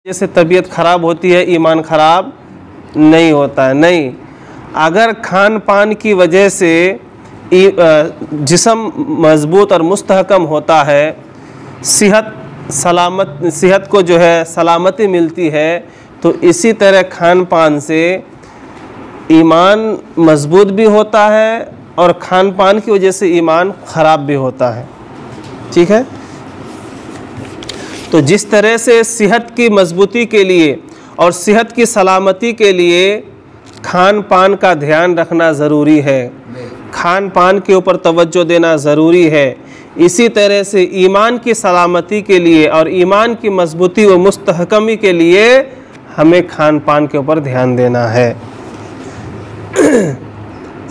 जैसे तबीयत ख़राब होती है ईमान ख़राब नहीं होता है। नहीं, अगर खान पान की वजह से जिस्म मज़बूत और मुस्तहकम होता है, सेहत को जो है सलामती मिलती है, तो इसी तरह खान पान से ईमान मज़बूत भी होता है और खान पान की वजह से ईमान ख़राब भी होता है। ठीक है, तो जिस तरह से सेहत की मजबूती के लिए और सेहत की सलामती के लिए खान पान का ध्यान रखना ज़रूरी है, खान पान के ऊपर तवज्जो देना ज़रूरी है, इसी तरह से ईमान की सलामती के लिए और ईमान की मजबूती व मुस्तहकमी के लिए हमें खान पान के ऊपर ध्यान देना है।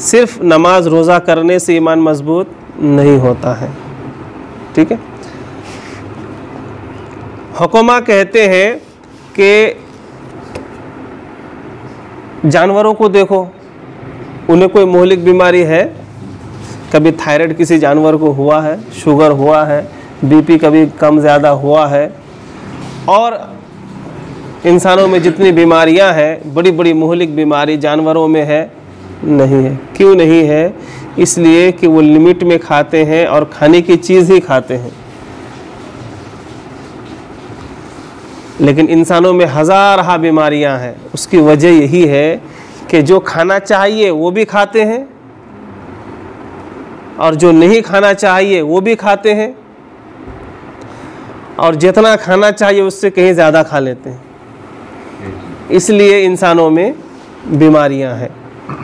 सिर्फ नमाज रोज़ा करने से ईमान मजबूत नहीं होता है। ठीक है, हुक्मा कहते हैं कि जानवरों को देखो, उन्हें कोई मोहलिक बीमारी है, कभी थायराइड किसी जानवर को हुआ है, शुगर हुआ है, बीपी कभी कम ज़्यादा हुआ है, और इंसानों में जितनी बीमारियां हैं, बड़ी बड़ी मोहलिक बीमारी जानवरों में है नहीं है। क्यों नहीं है? इसलिए कि वो लिमिट में खाते हैं और खाने की चीज़ ही खाते हैं। लेकिन इंसानों में हज़ार बीमारियां हैं। उसकी वजह यही है कि जो खाना चाहिए वो भी खाते हैं और जो नहीं खाना चाहिए वो भी खाते हैं, और जितना खाना चाहिए उससे कहीं ज़्यादा खा लेते हैं। इसलिए इंसानों में बीमारियां हैं,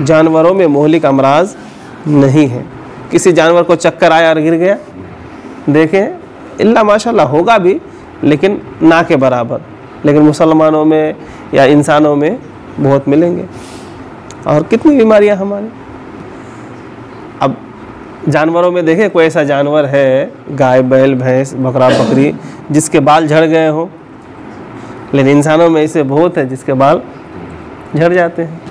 जानवरों में मोहलिक अमराज नहीं है। किसी जानवर को चक्कर आया और गिर गया, देखें इल्ला माशाल्लाह होगा भी, लेकिन ना के बराबर। लेकिन मुसलमानों में या इंसानों में बहुत मिलेंगे। और कितनी बीमारियां हमारी। अब जानवरों में देखें, कोई ऐसा जानवर है, गाय बैल भैंस बकरा बकरी, जिसके बाल झड़ गए हों, लेकिन इंसानों में ऐसे बहुत है जिसके बाल झड़ जाते हैं।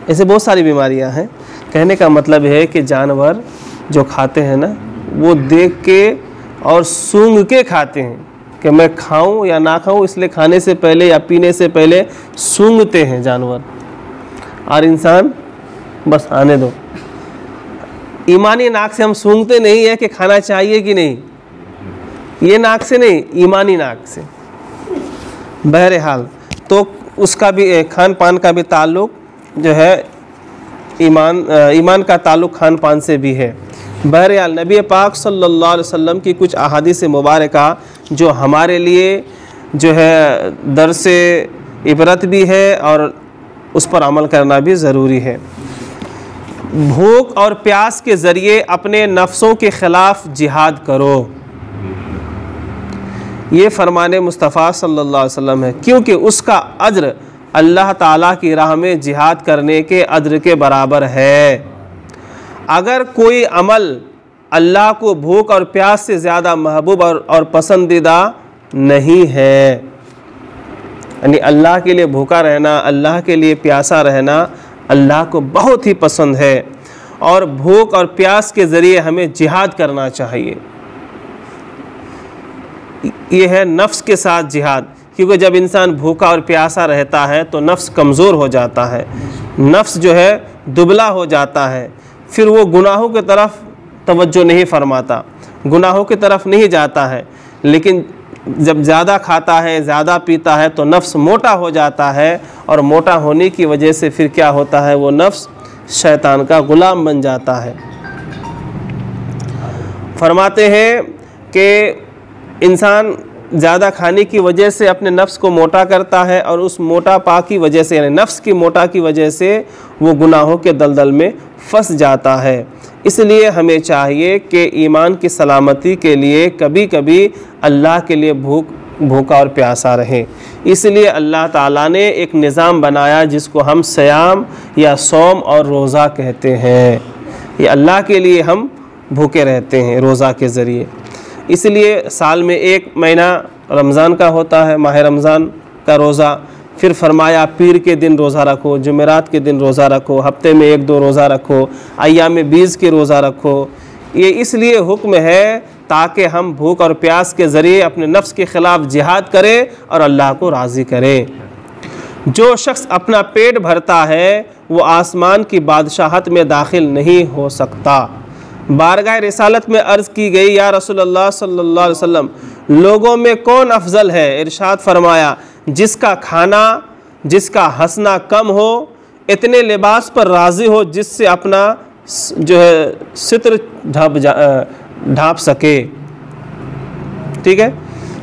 ऐसे बहुत सारी बीमारियां हैं। कहने का मतलब है कि जानवर जो खाते हैं ना, वो देख के और सूंघ के खाते हैं कि मैं खाऊं या ना खाऊं, इसलिए खाने से पहले या पीने से पहले सूंघते हैं जानवर, और इंसान बस आने दो। ईमानी नाक से हम सूंघते नहीं है कि खाना चाहिए कि नहीं, ये नाक से नहीं, ईमानी नाक से। बहरहाल तो उसका भी खान पान का भी ताल्लुक़ जो है ईमान का ताल्लुक़ खान पान से भी है। बहरहाल नबी पाक सल्लल्लाहु अलैहि वसल्लम की कुछ अहादीस मुबारका जो हमारे लिए जो है दर्से इबरत भी है और उस पर अमल करना भी ज़रूरी है। भूख और प्यास के ज़रिए अपने नफ्सों के ख़िलाफ़ जिहाद करो, ये फरमाने मुस्तफ़ा सल्लल्लाहु अलैहि वसल्लम है, क्योंकि उसका अज्र अल्लाह ताला की राह में जिहाद करने के अज्र के बराबर है। अगर कोई अमल अल्लाह को भूख और प्यास से ज़्यादा महबूब और पसंदीदा नहीं है, यानी अल्लाह के लिए भूखा रहना, अल्लाह के लिए प्यासा रहना अल्लाह को बहुत ही पसंद है, और भूख और प्यास के ज़रिए हमें जिहाद करना चाहिए। ये है नफ्स के साथ जिहाद, क्योंकि जब इंसान भूखा और प्यासा रहता है तो नफ्स कमज़ोर हो जाता है, नफ्स जो है दुबला हो जाता है, फिर वो गुनाहों की तरफ तवज्जो नहीं फरमाता, गुनाहों की तरफ नहीं जाता है। लेकिन जब ज़्यादा खाता है, ज़्यादा पीता है, तो नफ्स मोटा हो जाता है, और मोटा होने की वजह से फिर क्या होता है, वो नफ्स शैतान का ग़ुलाम बन जाता है। फरमाते हैं कि इंसान ज़्यादा खाने की वजह से अपने नफ्स को मोटा करता है, और उस मोटापा की वजह से, यानी नफ्स की मोटा की वजह से वो गुनाहों के दलदल में फंस जाता है। इसलिए हमें चाहिए कि ईमान की सलामती के लिए कभी कभी अल्लाह के लिए भूखा और प्यासा रहें। इसलिए अल्लाह ताला ने एक निज़ाम बनाया जिसको हम सयाम या सौम और रोज़ा कहते हैं। ये अल्लाह के लिए हम भूखे रहते हैं रोज़ा के ज़रिए। इसलिए साल में एक महीना रमज़ान का होता है, माह रमज़ान का रोज़ा। फिर फरमाया पीर के दिन रोज़ा रखो, जुमेरात के दिन रोज़ा रखो, हफ्ते में 1-2 रोज़ा रखो, अय्याम बीज़ के रोज़ा रखो। ये इसलिए हुक्म है ताकि हम भूख और प्यास के ज़रिए अपने नफ्स के ख़िलाफ़ जिहाद करें और अल्लाह को राज़ी करें। जो शख्स अपना पेट भरता है वो आसमान की बादशाहत में दाखिल नहीं हो सकता। बारगाह रिसालत में अर्ज़ की गई, या रसूलल्लाह सल्लल्लाहु अलैहि वसल्लम, लोगों में कौन अफजल है? इरशाद फरमाया, जिसका खाना, जिसका हंसना कम हो, इतने लिबास पर राज़ी हो जिससे अपना जो है सित्र ढाँप सके। ठीक है,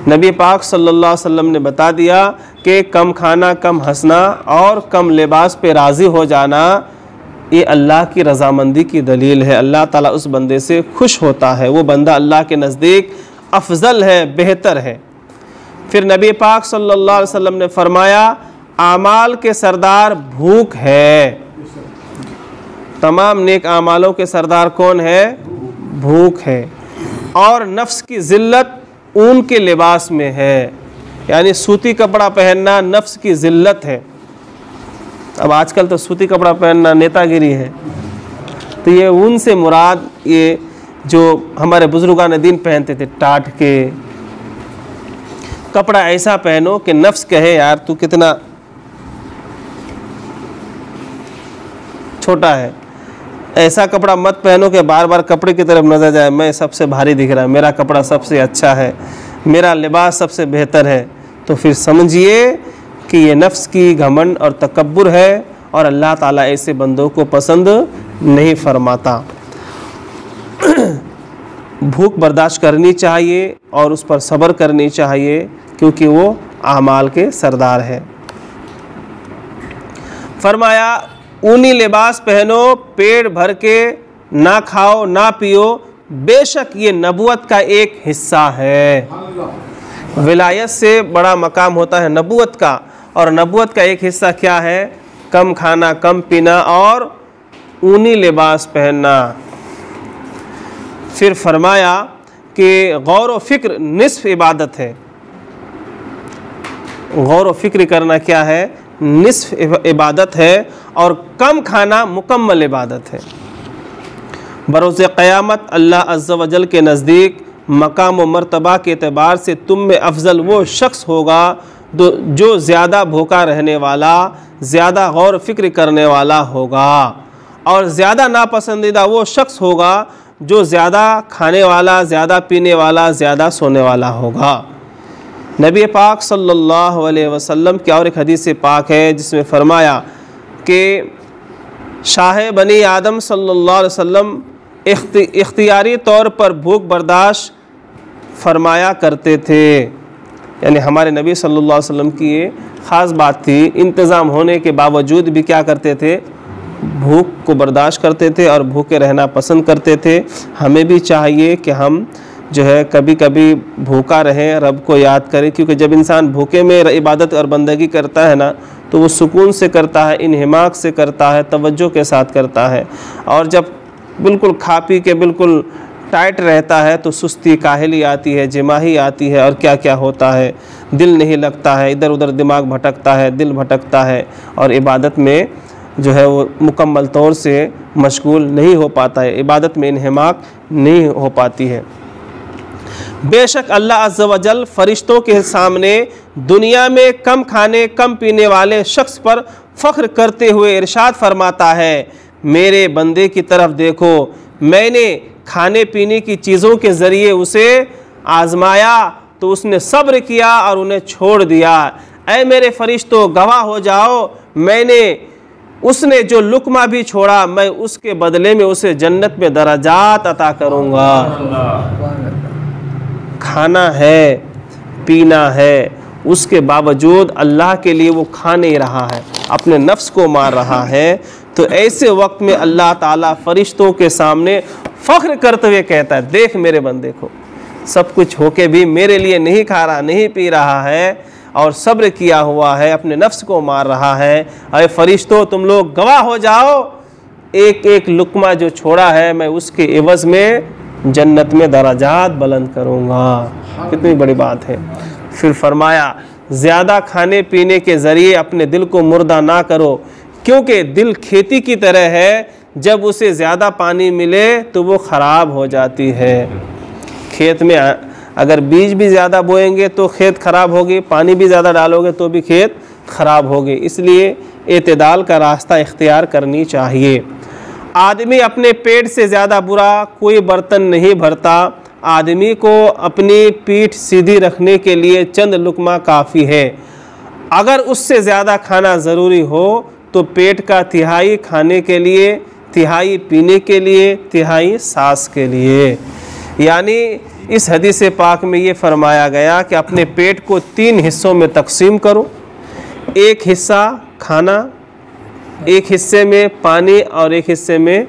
नबी पाक सल्लल्लाहु अलैहि वसल्लम ने बता दिया कि कम खाना, कम हंसना और कम लिबास पे राज़ी हो जाना ये अल्लाह की रज़ामंदी की दलील है। अल्लाह ताला उस बंदे से खुश होता है, वो बंदा अल्लाह के नज़दीक अफजल है, बेहतर है। फिर नबी पाक सल्लल्लाहु अलैहि वसल्लम ने फरमाया, आमाल के सरदार भूख है। तमाम नेक आमालों के सरदार कौन है? भूख है। और नफ्स की ज़िल्लत ऊन के लिबास में है, यानी सूती कपड़ा पहनना नफ्स की ज़िल्लत है। अब आजकल तो सूती कपड़ा पहनना नेतागिरी है, तो ये ऊन से मुराद ये जो हमारे बुजुर्गान दीन पहनते थे, टाट के कपड़ा ऐसा पहनो कि नफ्स कहे यार तू कितना छोटा है। ऐसा कपड़ा मत पहनो कि बार बार कपड़े की तरफ नजर जाए, मैं सबसे भारी दिख रहा है, मेरा कपड़ा सबसे अच्छा है, मेरा लिबास सबसे बेहतर है। तो फिर समझिए कि ये नफ्स की घमंड और तकब्बुर है और अल्लाह ताला ऐसे बंदों को पसंद नहीं फरमाता। भूख बर्दाश्त करनी चाहिए और उस पर सब्र करनी चाहिए, क्योंकि वो आमाल के सरदार है। फरमाया, ऊनी लिबास पहनो, पेट भर के ना खाओ ना पियो, बेशक ये नबूवत का एक हिस्सा है। विलायत से बड़ा मकाम होता है नबूवत का, और नबूवत का एक हिस्सा क्या है? कम खाना, कम पीना और ऊनी लिबास पहनना। फिर फरमाया कि गौर व फिक्र निस्फ इबादत है। गौर व फिक्र करना क्या है? निस्फ इबादत है, और कम खाना मुकम्मल इबादत है। बरोज़े क़यामत अल्लाह अज़्ज़ा व जल के नज़दीक मकाम व मर्तबा के एतबार से तुम में अफजल वो शख्स होगा जो ज़्यादा भूखा रहने वाला, ज़्यादा गौर फिक्र करने वाला होगा, और ज़्यादा नापसंदीदा वो शख्स होगा जो ज़्यादा खाने वाला, ज़्यादा पीने वाला, ज़्यादा सोने वाला होगा। नबी पाक सल्लल्लाहु अलैहि वसल्लम की और एक हदीस पाक है जिसमें फ़रमाया कि शाह बनी आदम सल्लल्लाहु अलैहि वसल्लम इख्तियारी तौर पर भूख बर्दाश्त फरमाया करते थे। यानी हमारे नबी सल्लल्लाहु अलैहि वसल्लम की ये ख़ास बात थी, इंतज़ाम होने के बावजूद भी क्या करते थे? भूख को बर्दाश्त करते थे और भूखे रहना पसंद करते थे। हमें भी चाहिए कि हम जो है कभी कभी भूखा रहें, रब को याद करें, क्योंकि जब इंसान भूखे में इबादत और बंदगी करता है ना, तो वो सुकून से करता है, इन्हिमाक से करता है, तवज्जो के साथ करता है। और जब बिल्कुल खा पी के बिल्कुल टाइट रहता है तो सुस्ती, काहली आती है, जिमाही आती है, और क्या क्या होता है, दिल नहीं लगता है, इधर उधर दिमाग भटकता है, दिल भटकता है, और इबादत में जो है वो मुकम्मल तौर से मशगूल नहीं हो पाता है, इबादत में इन्हिमाक नहीं हो पाती है। बेशक अल्लाह अज़्ज़ा व जल फरिश्तों के सामने दुनिया में कम खाने, कम पीने वाले शख्स पर फ़ख्र करते हुए इरशाद फरमाता है, मेरे बंदे की तरफ देखो, मैंने खाने पीने की चीज़ों के ज़रिए उसे आज़माया तो उसने सब्र किया और उन्हें छोड़ दिया। ऐ मेरे फरिश्तों, गवाह हो जाओ, मैंने उसने जो लुकमा भी छोड़ा, मैं उसके बदले में उसे जन्नत में दराजात अता करूँगा। खाना है, पीना है, उसके बावजूद अल्लाह के लिए वो खा नहीं रहा है, अपने नफ्स को मार रहा है। तो ऐसे वक्त में अल्लाह ताला फरिश्तों के सामने फ़ख्र करते हुए कहता है, देख मेरे बंदे को, सब कुछ होके भी मेरे लिए नहीं खा रहा, नहीं पी रहा है, और सब्र किया हुआ है, अपने नफ्स को मार रहा है। अरे फरिश्तों, तुम लोग गवाह हो जाओ, एक एक लुकमा जो छोड़ा है मैं उसके एवज़ में जन्नत में दराजात बुलंद करूँगा। कितनी बड़ी बात है। फिर फरमाया, ज़्यादा खाने पीने के ज़रिए अपने दिल को मुर्दा ना करो, क्योंकि दिल खेती की तरह है, जब उसे ज़्यादा पानी मिले तो वो ख़राब हो जाती है। खेत में अगर बीज भी ज़्यादा बोएंगे तो खेत ख़राब होगी, पानी भी ज़्यादा डालोगे तो भी खेत ख़राब होगी। इसलिए एतदाल का रास्ता इख्तियार करनी चाहिए। आदमी अपने पेट से ज़्यादा बुरा कोई बर्तन नहीं भरता। आदमी को अपनी पीठ सीधी रखने के लिए चंद लुक़मा काफ़ी है। अगर उससे ज़्यादा खाना ज़रूरी हो तो पेट का तिहाई खाने के लिए, तिहाई पीने के लिए, तिहाई सांस के लिए। यानी इस हदीस पाक में ये फरमाया गया कि अपने पेट को 3 हिस्सों में तकसीम करो। एक हिस्सा खाना, एक हिस्से में पानी और एक हिस्से में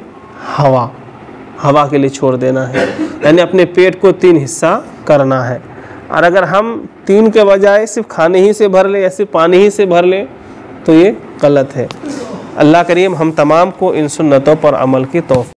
हवा के लिए छोड़ देना है। यानी अपने पेट को 3 हिस्सा करना है। और अगर हम 3 के बजाय सिर्फ खाने ही से भर ले या सिर्फ पानी ही से भर ले तो ये गलत है। अल्लाह करीम हम तमाम को इन सुन्नतों पर अमल की तौफीक